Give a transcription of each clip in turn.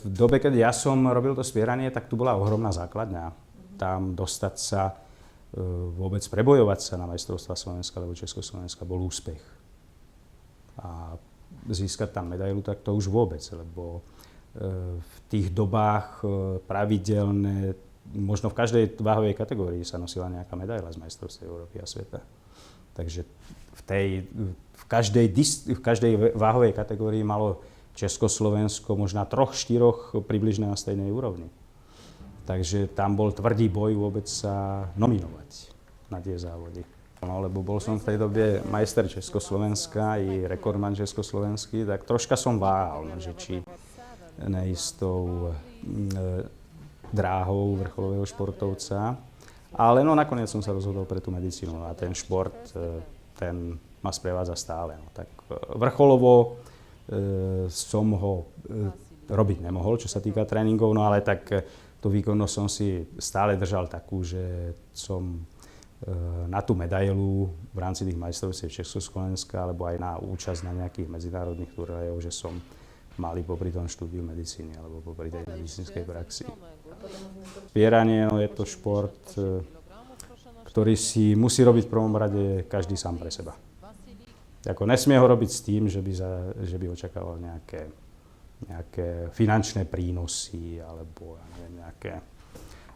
V dobe, keď ja som robil to spieranie, tak tu bola ohromná základňa. Tam dostať sa, vôbec prebojovať sa na majstrovstvá Slovenska alebo Československa bol úspech. A získať tam medailu, tak to už vôbec, lebo v tých dobách pravidelne, možno v každej váhovej kategórii sa nosila nejaká medaila z majstrovstiev Európy a sveta. Takže v každej váhovej kategórii malo Československo možno 3-4 približne na stejnej úrovni. Takže tam bol tvrdý boj vôbec sa nominovať na tie závody. No, lebo bol som v tej dobe majster Československa i rekordman československý, tak troška som váhal, že či neísť tou dráhou vrcholového športovca. Ale no, nakoniec som sa rozhodol pre tú medicínu a ten šport, ten ma sprevádza stále. No, tak vrcholovo som ho robiť nemohol, čo sa týka tréningov, no ale tak tú výkonnosť som si stále držal takú, že som na tú medailu v rámci tých majstrovstiev Československa alebo aj na účasť na nejakých medzinárodných turnajov, že som mali popri tom štúdiu medicíny alebo popri tej medicínskej praxi. Spieranie, no, je to šport, ktorý si musí robiť v prvom rade každý sám pre seba. Ako nesmie ho robiť s tým, že by očakával nejaké finančné prínosy alebo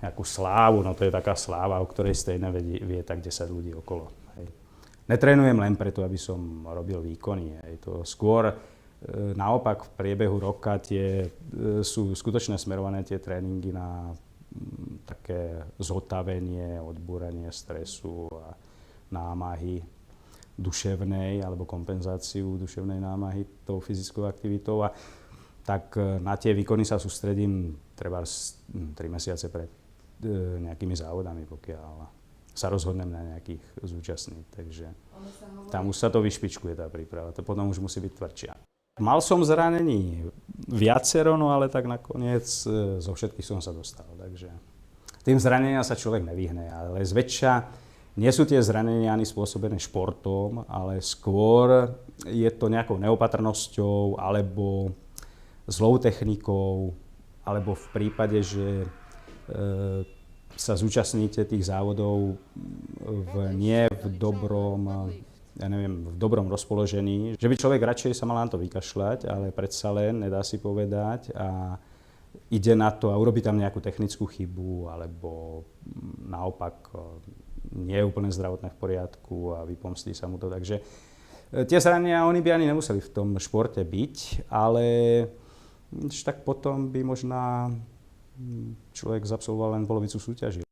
nejakú slávu. No to je taká sláva, o ktorej stejne vie tak 10 ľudí okolo. Hej. Netrénujem len preto, aby som robil výkony. Hej. To skôr naopak v priebehu roka sú skutočne smerované tie tréningy na také zotavenie, odbúranie stresu a námahy duševnej alebo kompenzáciu duševnej námahy tou fyzickou aktivitou. A tak na tie výkony sa sústredím treba 3 mesiace pred nejakými závodami, pokiaľ sa rozhodnem na nejakých zúčastniť. Takže tam už sa to vyšpičkuje tá príprava, to potom už musí byť tvrdšia. Mal som zranení viacero, no ale tak nakoniec zo všetkých som sa dostal. Takže tým zraneniam sa človek nevyhne, ale zväčša nie sú tie zranenia ani spôsobené športom, ale skôr je to nejakou neopatrnosťou alebo zlou technikou, alebo v prípade, že sa zúčastníte tých závodov nie v dobrom rozpoložení, že by človek radšej sa mal na to vykašľať, ale predsa len nedá si povedať a ide na to a urobí tam nejakú technickú chybu, alebo naopak nie je úplne zdravotné v poriadku a vypomstí sa mu to. Takže tie zranenia, oni by ani nemuseli v tom športe byť, ale tak potom by možná človek zabsolvoval len polovicu súťaží.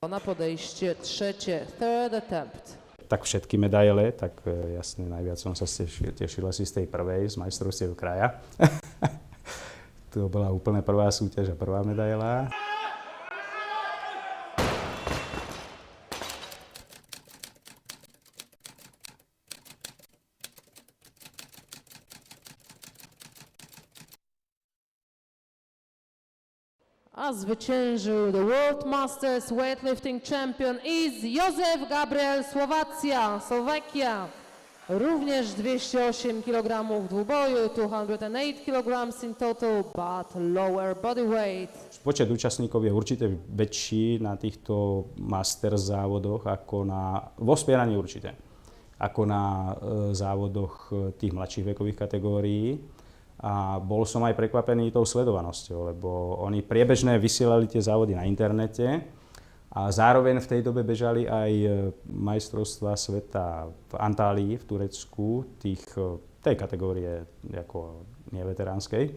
Na podejście trzecie, third attempt. Tak všetky medaile, tak jasne najviac som sa tešil asi z tej prvej, z majstrovstiev kraja. To bola úplne prvá súťaž a prvá medaila. A zwyciężył the World Masters Weightlifting Champion is Józef Gabriel Slovakia. Również 208 kg w dwuboju, 208 kg in total, but lower body weight. Počet účastníkov je určite väčší na týchto master závodoch ako vo spieraní určite, ako na závodoch tých mladších vekových kategórií. A bol som aj prekvapený tou sledovanosťou, lebo oni priebežne vysielali tie závody na internete a zároveň v tej dobe bežali aj majstrovstvá sveta v Antálii, v Turecku, tej kategórie ako nie veteránskej,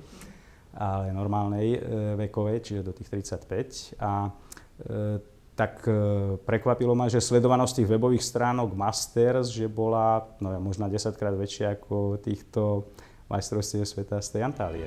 ale normálnej vekovej, čiže do tých 35. A tak prekvapilo ma, že sledovanosť tých webových stránok Masters, že bola možno 10-krát väčšia ako týchto majstrovstiev sveta z tej Antálie.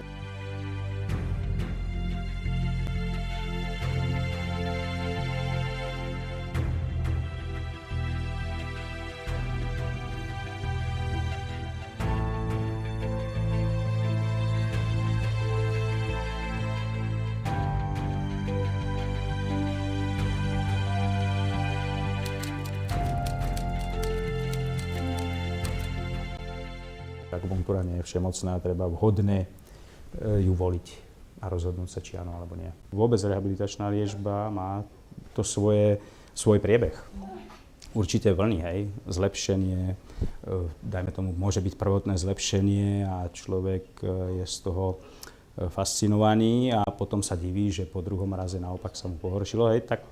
akupunktúra nie je všemocná, treba vhodne ju voliť a rozhodnúť sa, či áno alebo nie. Vôbec rehabilitačná liečba má to svoj priebeh. Určité vlny, hej, zlepšenie, dajme tomu, môže byť prvotné zlepšenie a človek je z toho fascinovaný a potom sa diví, že po druhom raze naopak sa mu pohoršilo, hej, tak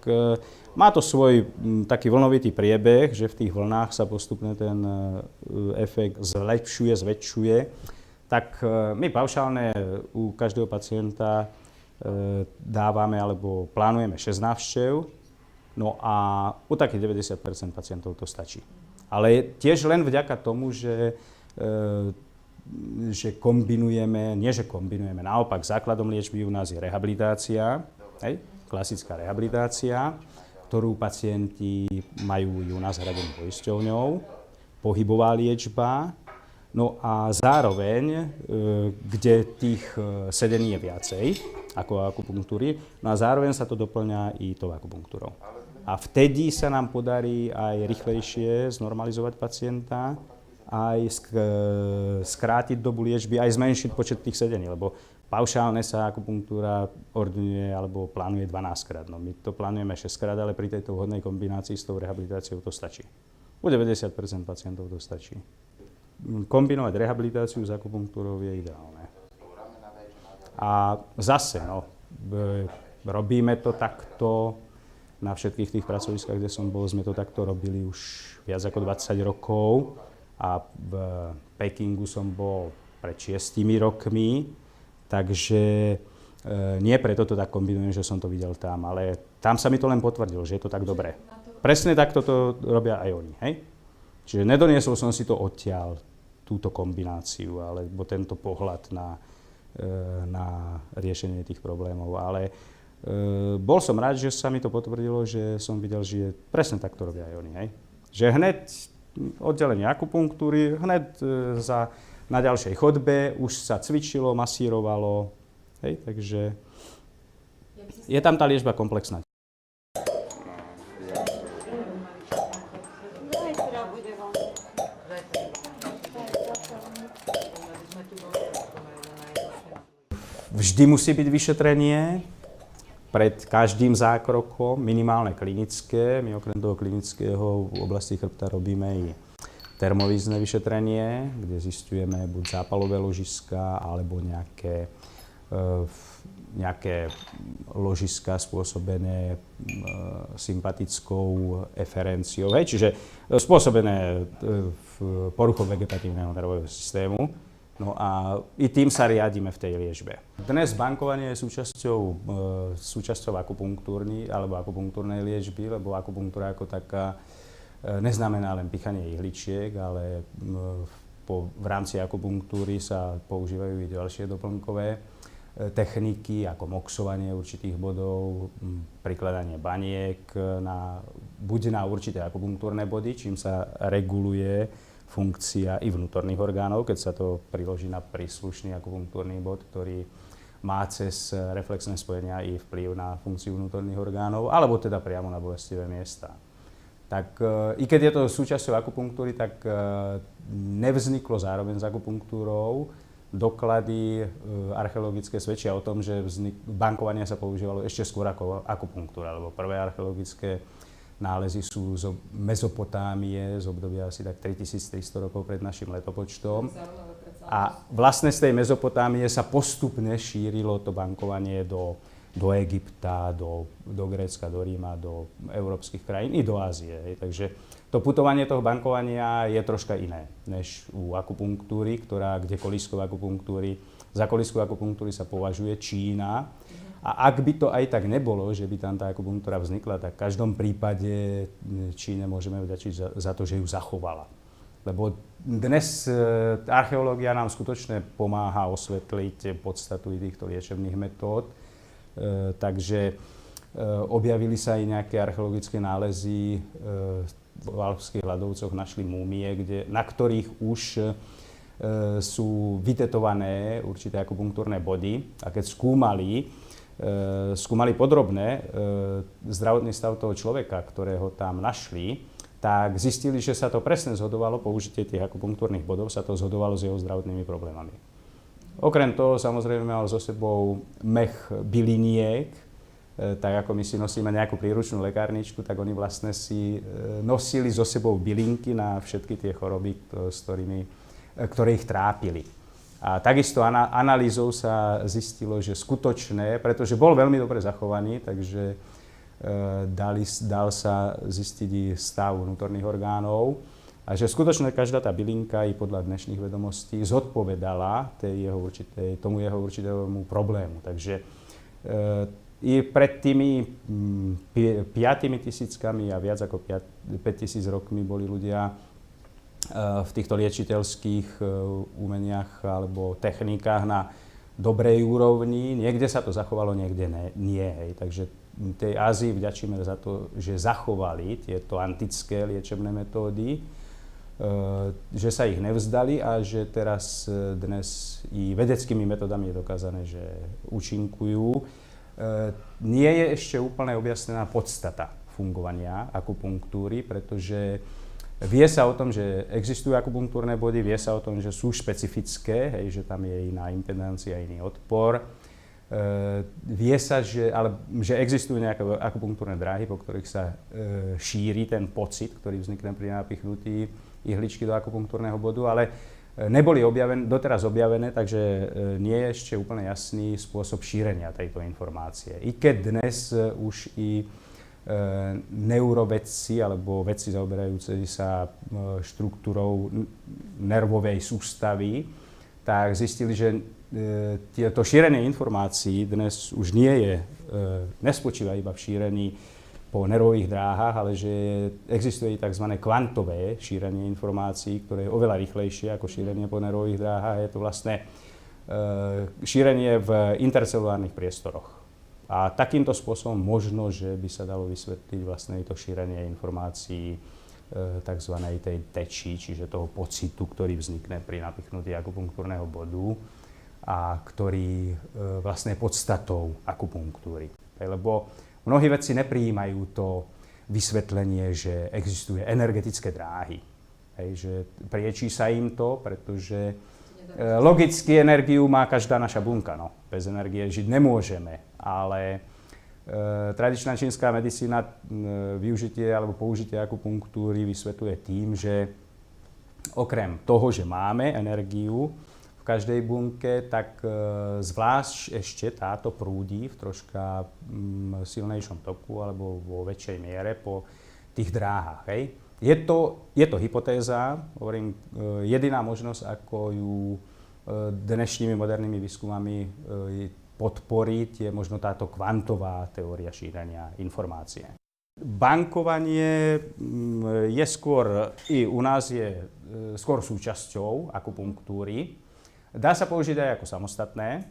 má to svoj taký vlnovitý priebeh, že v tých vlnách sa postupne ten efekt zlepšuje, zväčšuje. Tak my paušálne u každého pacienta dávame alebo plánujeme 6 návštev, no a u takých 90% pacientov to stačí. Ale tiež len vďaka tomu, že kombinujeme, naopak základom liečby u nás je rehabilitácia, hej, klasická rehabilitácia, ktorú pacienti majú u nás hradenú poisťovňou, pohybová liečba, no a zároveň, kde tých sedení je viacej ako akupunktúry, no a zároveň sa to doplňa i tou akupunktúrou. A vtedy sa nám podarí aj rýchlejšie znormalizovať pacienta, aj skrátiť dobu liečby, aj zmenšiť počet tých sedení, lebo paušálne sa akupunktúra ordinuje alebo plánuje 12-krát. No my to plánujeme 6-krát, ale pri tejto vhodnej kombinácii s tou rehabilitáciou to stačí. U 90% pacientov to stačí. Kombinovať rehabilitáciu s akupunktúrou je ideálne. A zase, robíme to takto, na všetkých tých pracoviskách, kde som bol, sme to takto robili už viac ako 20 rokov a v Pekingu som bol pred 6 rokmi, takže nie preto to tak kombinujem, že som to videl tam, ale tam sa mi to len potvrdilo, že je to tak dobré. Presne takto to robia aj oni, hej? Čiže nedoniesol som si to odtiaľ, túto kombináciu, alebo tento pohľad na riešenie tých problémov, ale bol som rád, že sa mi to potvrdilo, že som videl, že presne takto robia aj oni, hej? Že hneď oddelenie akupunktúry, hneď na ďalšej chodbe už sa cvičilo, masírovalo, hej? Takže je tam tá liečba komplexná. Vždy musí byť vyšetrenie pred každým zákrokom, minimálne klinické. My okrem toho klinického v oblasti chrbta robíme i termovízne vyšetrenie, kde zisťujeme buď zápalové ložiska, alebo nejaké ložiska spôsobené sympatickou eferenciou, čiže spôsobené poruchou vegetatívneho nervového systému. No a i tým sa riadíme v tej liečbe. Dnes bankovanie je súčasťou akupunktúrnej liečby, lebo akupunktúra ako taká neznamená len pichanie ihličiek, ale v rámci akupunktúry sa používajú i ďalšie doplnkové techniky, ako moxovanie určitých bodov, prikladanie baniek buď na určité akupunktúrne body, čím sa reguluje funkcia i vnútorných orgánov, keď sa to priloží na príslušný akupunktúrny bod, ktorý má cez reflexné spojenia i vplyv na funkciu vnútorných orgánov, alebo teda priamo na bolestivé miesta. Tak i keď je to súčasťou akupunktúry, tak nevzniklo zároveň s akupunktúrou. Doklady archeologické svedčia o tom, že bankovanie sa používalo ešte skôr ako akupunktúra, lebo prvé archeologické nálezy sú z Mezopotámie, z obdobia asi tak 3300 rokov pred našim letopočtom. A vlastne z tej Mezopotámie sa postupne šírilo to bankovanie do Egypta, do Grécka, do Ríma, do európskych krajín i do Ázie. Takže to putovanie toho bankovania je troška iné než u akupunktúry, kde za kolískou akupunktúry sa považuje Čína. A ak by to aj tak nebolo, že by tam tá akupunktúra vznikla, tak v každom prípade Číne môžeme vďačiť za to, že ju zachovala. Lebo dnes archeológia nám skutočne pomáha osvetliť podstatu týchto liečebných metód. Takže objavili sa aj nejaké archeologické nálezy. V alpských ľadovcoch našli múmie, na ktorých už sú vytetované určité akupunktúrne body. A keď skúmali podrobne zdravotný stav toho človeka, ktorého tam našli, tak zistili, že sa to presne zhodovalo, použitie tých akupunktúrnych bodov sa to zhodovalo s jeho zdravotnými problémami. Okrem toho samozrejme mal so sebou mech byliniek, tak ako my si nosíme nejakú príručnú lekárničku, tak oni vlastne si nosili so sebou bylinky na všetky tie choroby, ktoré ich trápili. A takisto analýzou sa zistilo, že skutočné, pretože bol veľmi dobre zachovaný, takže dal sa zistiť i stav vnútorných orgánov a že skutočne každá tá bylinka i podľa dnešných vedomostí zodpovedala tomu jeho určitému problému. Takže i pred tými 5 tisíckami a viac ako 5 tisíc rokmi boli ľudia v týchto liečiteľských umeniach alebo technikách na dobrej úrovni. Niekde sa to zachovalo, niekde nie. Hej. Takže tej Ázii vďačíme za to, že zachovali tieto antické liečebné metódy, že sa ich nevzdali a že teraz dnes i vedeckými metodami je dokázané, že účinkujú. Nie je ešte úplne objasnená podstata fungovania akupunktúry, pretože vie sa o tom, že existujú akupunktúrne body, vie sa o tom, že sú špecifické, hej, že tam je iná impedancia, iný odpor. Vie sa, že existujú nejaké akupunktúrne dráhy, po ktorých sa šíri ten pocit, ktorý vznikne pri napichnutí ihličky do akupunktúrneho bodu, ale neboli doteraz objavené, takže nie je ešte úplne jasný spôsob šírenia tejto informácie. I keď dnes už i neurovedci alebo vedci zaoberajúci sa štruktúrou nervovej sústavy, tak zistili, že to šírenie informácií dnes už nespočíva iba v šírení po nervových dráhach, ale že existuje i tzv. Kvantové šírenie informácií, ktoré je oveľa rýchlejšie ako šírenie po nervových dráhach. Je to vlastne šírenie v intercelulárnych priestoroch. A takýmto spôsobom možno, že by sa dalo vysvetliť vlastne to šírenie informácií tzv. Tej teči, čiže toho pocitu, ktorý vznikne pri napichnutí akupunktúrneho bodu a ktorý vlastne je podstatou akupunktúry. Lebo mnohí vedci neprijímajú to vysvetlenie, že existuje energetické dráhy. Hej, že priečí sa im to, pretože logicky energiu má každá naša bunka. No. Bez energie žiť nemôžeme, ale tradičná čínska medicína využitie alebo použitie akupunktúry vysvetľuje tým, že okrem toho, že máme energiu v každej bunke, tak zvlášť ešte táto prúdi v troška silnejšom toku alebo vo väčšej miere po tých dráhach. Hej. Je to hypotéza, hovorím, jediná možnosť, ako ju dnešnými modernými výskumami podporiť, je možno táto kvantová teória šírenia informácie. Bankovanie je skôr, i u nás je skôr súčasťou akupunktúry. Dá sa použiť aj ako samostatné,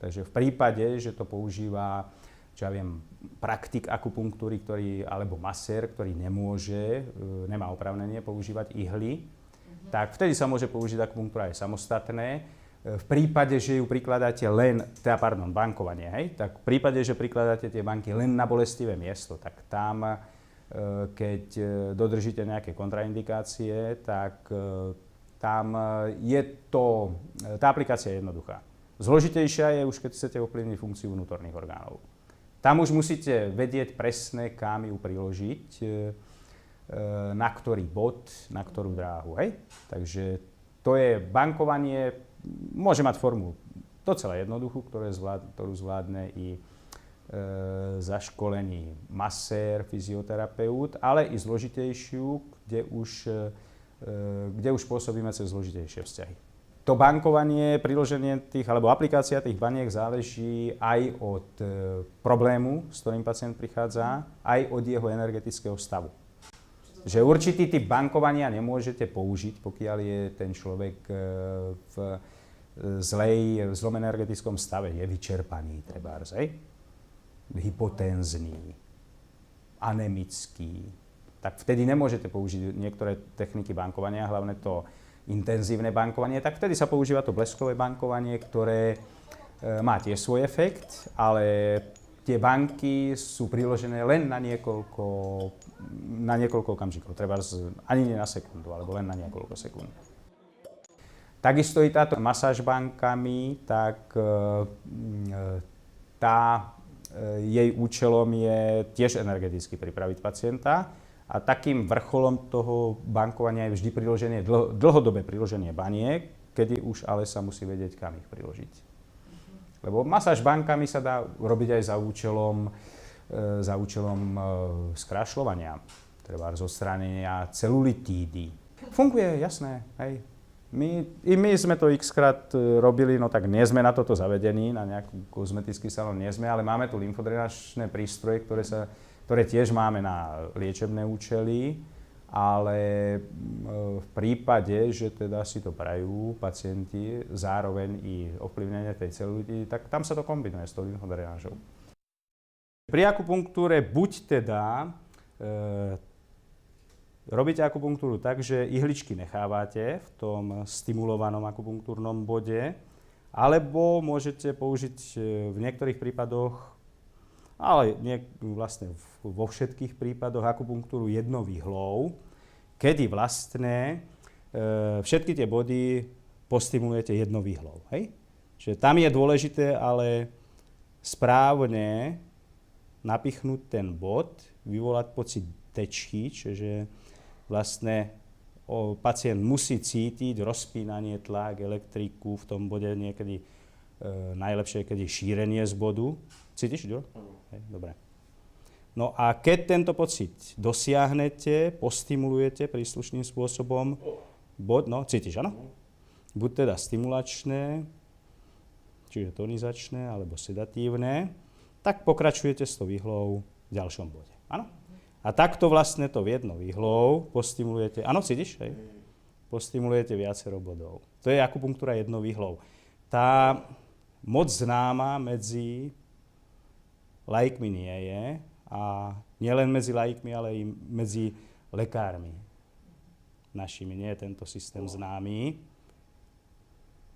takže v prípade, že to používa, čo ja viem, praktik akupunktúry, alebo masér, ktorý nemá oprávnenie používať ihly, tak vtedy sa môže použiť akupunktúra aj samostatné. V prípade, že ju prikladáte bankovanie, hej, tak v prípade, že prikladáte tie banky len na bolestivé miesto, tak tam, keď dodržíte nejaké kontraindikácie, tak tam tá aplikácia je jednoduchá. Zložitejšia je už, keď chcete ovplyvniť funkciu vnútorných orgánov. Tam už musíte vedieť presne, kam ju priložiť, na ktorý bod, na ktorú dráhu. Hej? Takže to je bankovanie, môže mať formu docela jednoduchú, ktorú zvládne i zaškolený masér, fyzioterapeut, ale i zložitejšiu, kde už pôsobíme cez zložitejšie vzťahy. To bankovanie, priloženie alebo aplikácia tých baniek záleží aj od problému, s ktorým pacient prichádza, aj od jeho energetického stavu. Že určitý typ bankovania nemôžete použiť, pokiaľ je ten človek v zlom energetickom stave, je vyčerpaný, trebárs, hypotenzný, anemický. Tak vtedy nemôžete použiť niektoré techniky bankovania, hlavne to intenzívne bankovanie, tak vtedy sa používa to bleskové bankovanie, ktoré má tiež svoj efekt, ale tie banky sú priložené len na niekoľko okamžikov, treba ani nie na sekundu, alebo len na niekoľko sekúnd. Takisto i táto masáž bankami, tak jej účelom je tiež energeticky pripraviť pacienta a takým vrcholom toho bankovania je vždy dlhodobé priloženie baniek, kedy už ale sa musí vedieť, kam ich priložiť. Lebo masáž bankami sa dá robiť aj za účelom skrášľovania, treba odstránenia celulitídy. Funguje, jasné, hej. My sme to x-krát robili, no tak nie sme na toto zavedení, na nejaký kozmetický salón nie sme, ale máme tu lymfodrenačné prístroje, ktoré tiež máme na liečebné účely, ale v prípade, že teda si to prajú pacienti, zároveň i ovplyvnenie tej celulity, tak tam sa to kombinuje s tou lymfodrenážou. Pri akupunktúre buď teda robíte akupunktúru tak, že ihličky nechávate v tom stimulovanom akupunktúrnom bode, alebo môžete použiť v niektorých prípadoch, ale vlastne vo všetkých prípadoch akupunktúru jednou ihlou, kedy vlastne všetky tie body postimulujete jednou ihlou. Hej? Čiže tam je dôležité ale správne napichnúť ten bod, vyvolať pocit tečky, čiže vlastne pacient musí cítiť rozpínanie, tlak, elektriku v tom bode niekedy najlepšie, keď je šírenie z bodu. Cítiš, Ďuro? Hej, dobre. No a keď tento pocit dosiahnete, postimulujete príslušným spôsobom bod, no cítiš, áno? Buď teda stimulačné, čiže tonizačné, alebo sedatívne, tak pokračujete s tou ihlou v ďalšom bode, áno? A takto vlastne to jednou ihlou postimulujete, áno, cítiš? Hej? Postimulujete viacero bodov. To je akupunktúra jednou ihlou. Tá moc známa medzi laikmi nie je, a nielen medzi laikmi, ale i medzi lekármi našimi. Nie je tento systém známy.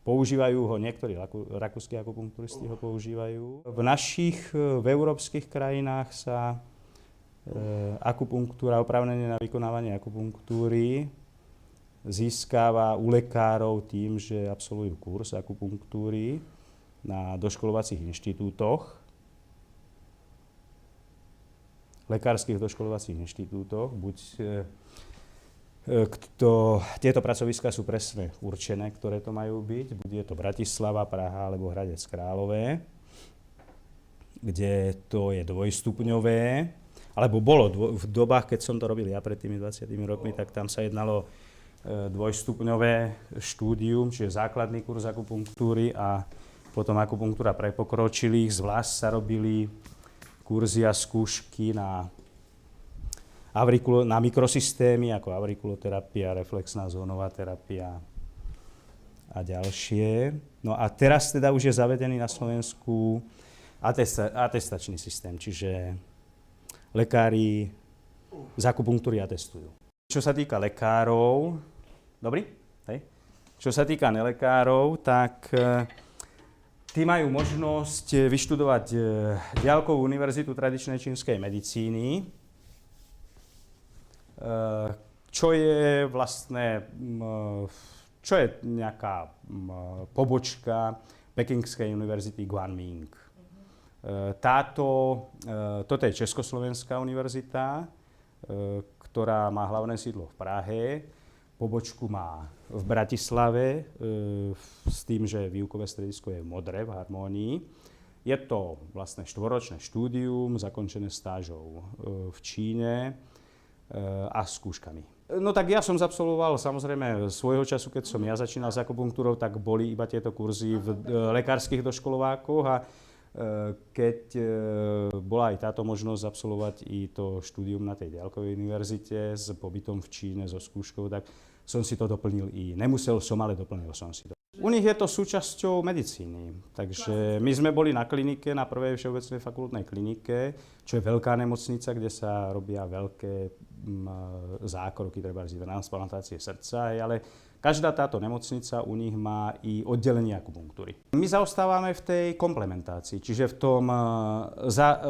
Používajú ho niektorí rakúski akupunkturisti ho používajú. V európskych krajinách sa akupunktúra, oprávnenie na vykonávanie akupunktúry získava u lekárov tým, že absolvujú kurz akupunktúry na doškolovacích inštitútoch, lekárskych doškolovacích inštitútoch, tieto pracoviská sú presne určené, ktoré to majú byť, buď je to Bratislava, Praha alebo Hradec Králové, kde to je dvojstupňové, alebo bolo v dobách, keď som to robil ja pred tými 20 rokmi, tak tam sa jednalo dvojstupňové štúdium, čiže základný kurz akupunktúry a potom akupunktúra pre pokročilých. Zvlášť sa robili kurzy a skúšky na mikrosystémy, ako aurikuloterapia, reflexná zónová terapia a ďalšie. No a teraz teda už je zavedený na Slovensku atestačný systém, čiže lekári z akupunktúry atestujú. Čo sa týka lekárov, Čo sa týka nelekárov, tak tí majú možnosť vyštudovať diaľkovú univerzitu tradičnej čínskej medicíny, čo je nejaká pobočka Pekingskej univerzity Guanming. Toto je Československá univerzita, ktorá má hlavné sídlo v Prahe, pobočku má v Bratislave, s tým, že výukové stredisko je v Modre, v Harmónii. Je to vlastne štvoročné štúdium, zakončené stážou v Číne a skúškami. No tak ja som absolvoval samozrejme svojho času, keď som ja začínal s akupunktúrou, tak boli iba tieto kurzy v lekárskych doškolovákoch a keď bola aj táto možnosť absolvovať i to štúdium na tej diaľkovej univerzite s pobytom v Číne, so skúškou, tak som si to doplnil i nemusel som, ale doplnil som si to. U nich je to súčasťou medicíny, takže my sme boli na klinike, na prvej všeobecnej fakultnej klinike, čo je veľká nemocnica, kde sa robia veľké zákroky, treba transplantácie srdca, ale Každá táto nemocnica u nich má i oddelenie akupunktúry. My zaostávame v tej komplementácii, čiže v tom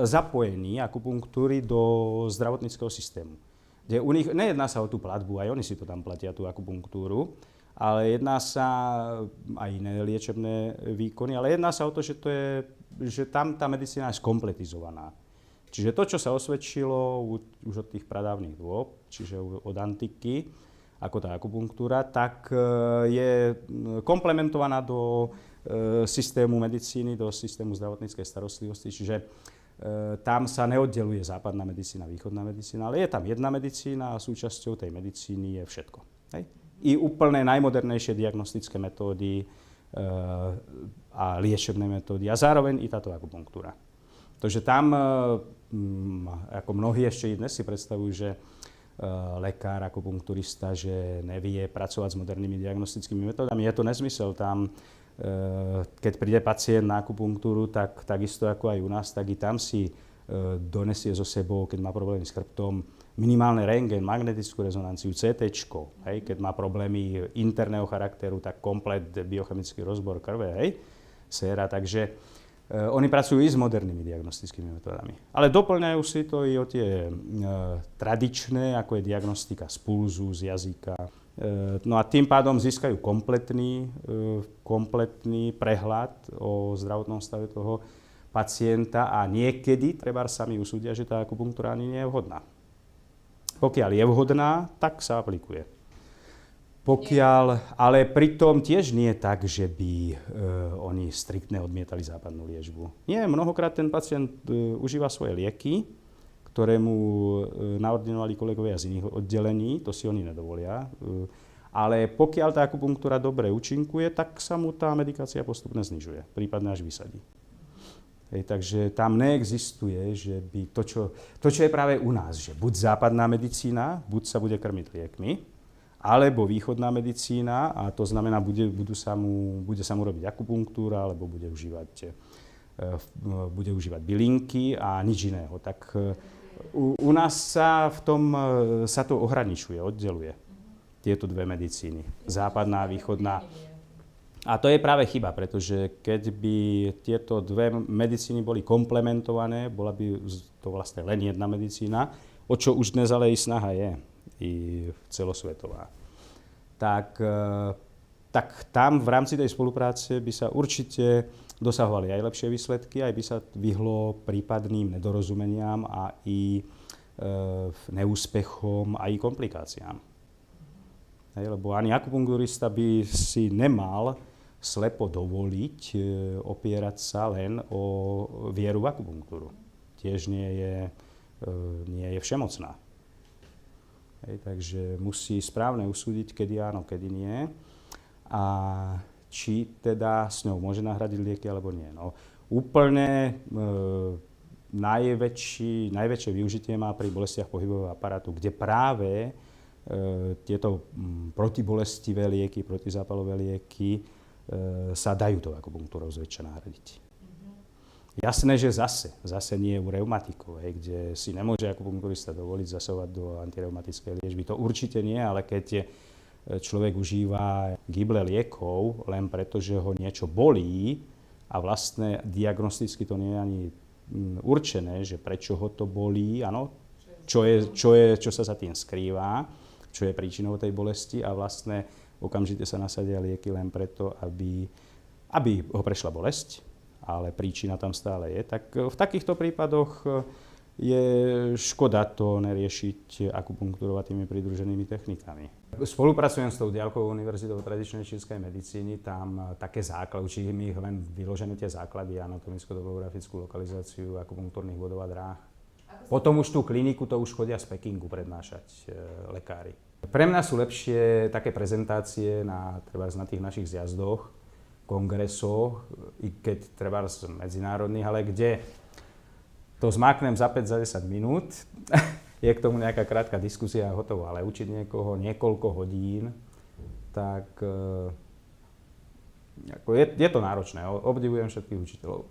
zapojení akupunktúry do zdravotníckeho systému. Kde u nich nejedná sa o tú platbu, aj oni si to tam platia, tú akupunktúru, ale jedná sa aj iné liečebné výkony, ale jedná sa o to, že tam tá medicína je skompletizovaná. Čiže to, čo sa osvedčilo už od tých pradávnych dôb, čiže od antiky, ako tá akupunktúra, tak je komplementovaná do systému medicíny, do systému zdravotníckej starostlivosti, čiže tam sa neoddeluje západná medicína, východná medicína, ale je tam jedna medicína a súčasťou tej medicíny je všetko. Hej? I úplne najmodernejšie diagnostické metódy a liečebné metódy a zároveň i táto akupunktúra. Takže tam, ako mnohí ešte i dnes si predstavujú, že lekár, akupunkturista, že nevie pracovať s modernými diagnostickými metódami. Je to nezmysel. Tam, keď príde pacient na akupunktúru, tak takisto ako aj u nás, tak i tam si donesie so sebou, keď má problémy s chrbtom, minimálne rentgen, magnetickú rezonanciu, CT, keď má problémy interného charakteru, tak komplet biochemický rozbor krve, séra, takže oni pracujú i s modernými diagnostickými metódami. Ale doplňajú si to i o tie tradičné, ako je diagnostika z pulzu, z jazyka. No a tým pádom získajú kompletný prehľad o zdravotnom stave toho pacienta a niekedy trebárs sami usúdia, že tá akupunktúra ani nie je vhodná. Pokiaľ je vhodná, tak sa aplikuje. Ale pritom tiež nie je tak, že by oni striktne odmietali západnú liečbu. Nie, mnohokrát ten pacient užíva svoje lieky, ktoré mu naordinovali kolegovia z iných oddelení, to si oni nedovolia. Ale pokiaľ tá akupunktúra dobre účinkuje, tak sa mu tá medikácia postupne znižuje, prípadne až vysadí. Takže tam neexistuje, že by to, čo je práve u nás, že buď západná medicína, buď sa bude krmiť liekmi, alebo východná medicína, a to znamená, bude sa mu robiť akupunktúra, alebo bude užívať bylinky a nič iného. Tak u nás sa to ohraničuje, oddeluje tieto dve medicíny, západná a východná. A to je práve chyba, pretože keď by tieto dve medicíny boli komplementované, bola by to vlastne len jedna medicína, o čo už dnes ale i snaha je, i celosvetová. Tak tam v rámci tej spolupráce by sa určite dosahovali aj lepšie výsledky, aj by sa vyhlo prípadným nedorozumeniam a i neúspechom a i komplikáciám. Lebo ani akupunkturista by si nemal slepo dovoliť opierať sa len o vieru v akupunktúru. Tiež nie je všemocná. Takže musí správne usúdiť, kedy áno, kedy nie. A či teda s ňou môže nahradiť lieky, alebo nie. No, úplne najväčšie využitie má pri bolestiach pohybového aparátu, kde práve tieto protibolestivé lieky, protizápalové lieky sa dajú tou akupunktúrou zväčša nahradiť. Jasné, že zase nie u reumatikov, kde si nemôže akupunkturista dovoliť zasahovať do antireumatickej liečby. To určite nie, ale keď človek užíva gyble liekov len preto, že ho niečo bolí a vlastne diagnosticky to nie je ani určené, že prečo ho to bolí, áno, čo sa za tým skrýva, čo je príčinou tej bolesti a vlastne okamžite sa nasadia lieky len preto, aby ho prešla bolesť, ale príčina tam stále je. Tak v takýchto prípadoch je škoda to neriešiť akupunktúrovatými pridruženými technikami. Spolupracujem s tou Diaľkovou univerzitou tradičnej čínskej medicíny, tam také základy, učím ich len vyložené tie základy, anatomicko-topografickú lokalizáciu akupunktúrnych vodov a dráh. Potom už tú kliniku to už chodia z Pekingu prednášať lekári. Pre mňa sú lepšie také prezentácie na tých našich zjazdoch, kongresoch, i keď trebárs medzinárodných, ale kde to zmáknem za 5-10 minút, je k tomu nejaká krátka diskusia a hotovo, ale učiť niekoho niekoľko hodín, tak je to náročné. Obdivujem všetkých učiteľov.